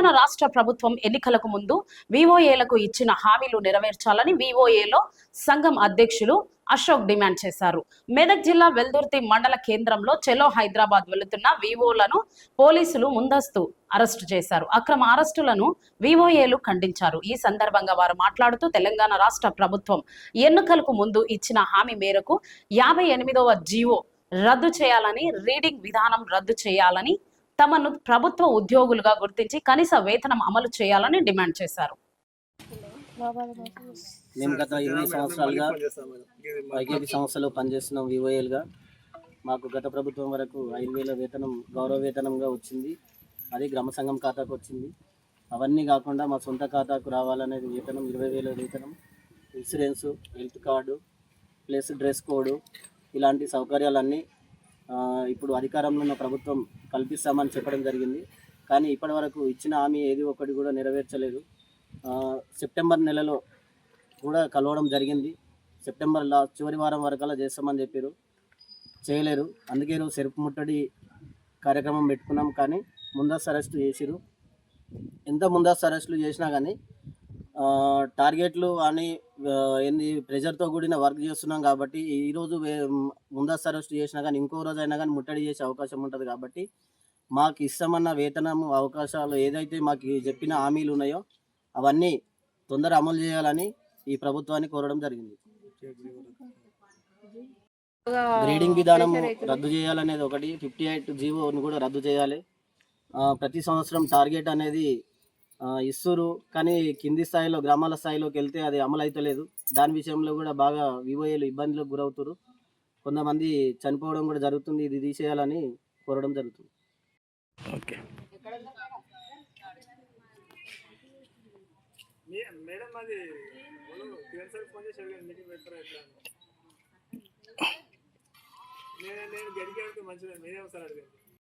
తెలంగాణ రాష్ట్ర ప్రభుత్వం ఎన్నికలకు ముందు వివోఏలకు ఇచ్చిన హామీలు నెరవేర్చాలని వివోఏలో సంఘం అధ్యక్షులు అశోక్ డిమాండ్ చేశారు. మెదక్ జిల్లా వెల్దుర్తి మండల కేంద్రంలో చెలో హైదరాబాద్ వెళుతున్న వివోలను పోలీసులు ముందస్తు అరెస్టు చేశారు. అక్రమ అరెస్టులను వివోఏలు ఖండించారు. ఈ సందర్భంగా వారు మాట్లాడుతూ తెలంగాణ రాష్ట్ర ప్రభుత్వం ఎన్నికలకు ముందు ఇచ్చిన హామీ మేరకు 58వ జీవో రద్దు చేయాలని, రీడింగ్ విధానం రద్దు చేయాలని, తమను ప్రభుత్వ ఉద్యోగులుగా గుర్తించి కనీస వేతనం అమలు చేయాలని డిమాండ్ చేశారు. మేము గత 20 సంవత్సరాలుగా ఐకేపీ సంస్థలో పనిచేస్తున్నాం. వివోఏలుగా మాకు గత ప్రభుత్వం వరకు 5,000 వేతనం గౌరవ వేతనంగా వచ్చింది. అది గ్రామ సంఘం ఖాతాకు వచ్చింది. అవన్నీ కాకుండా మా సొంత ఖాతాకు రావాలనేది వేతనం 20,000 వేతనం, insurance, health card plus dress code, ఇలాంటి సౌకర్యాలన్నీ ఇప్పుడు అధికారంలో ఉన్న ప్రభుత్వం కల్పిస్తామని చెప్పడం జరిగింది. కానీ ఇప్పటి వరకు ఇచ్చిన హామీ ఏది ఒకటి కూడా నెరవేర్చలేదు. సెప్టెంబర్ నెలలో కూడా కలవడం జరిగింది. సెప్టెంబర్ చివరి వారం వరకల్లా చేస్తామని చెప్పారు, చేయలేరు. అందుకే ఈరోజు సెరుపు ముట్టడి కార్యక్రమం పెట్టుకున్నాం. కానీ ముందస్తు అరెస్టు చేసిరు. ఎంత ముందస్తు అరెస్టులు చేసినా కానీ టార్గెట్లు అని ఏంది ప్రెజర్తో కూడిన వర్క్ చేస్తున్నాం. కాబట్టి ఈరోజు ముందస్తు అరెస్ట్ చేసినా కానీ ఇంకో రోజు అయినా కానీ ముట్టడి చేసే అవకాశం ఉంటుంది. కాబట్టి మాకు ఇష్టమన్న వేతనము అవకాశాలు ఏదైతే మాకు చెప్పిన హామీలు ఉన్నాయో అవన్నీ తొందర అమలు చేయాలని ఈ ప్రభుత్వాన్ని కోరడం జరిగింది. గ్రేడింగ్ విధానం రద్దు చేయాలనేది ఒకటి, 58 జీవోను కూడా రద్దు చేయాలి. ప్రతి సంవత్సరం టార్గెట్ అనేది ఇస్తురు, కానీ కింది స్థాయిలో గ్రామాల స్థాయిలోకి వెళ్తే అది అమలు అవుతలేదు. దాని విషయంలో కూడా బాగా వివోఏలు ఇబ్బందులకు గురవుతారు. కొంతమంది చనిపోవడం కూడా జరుగుతుంది. ఇది తీసేయాలని కోరడం జరుగుతుంది. ఓకే మేడం, అది ఫోన్ చేసి మీటింగ్ పెడతారా? ఎట్లా నేను గడికి అడిగితే మంచిది, మీరే ఒకసారి అడిగాను.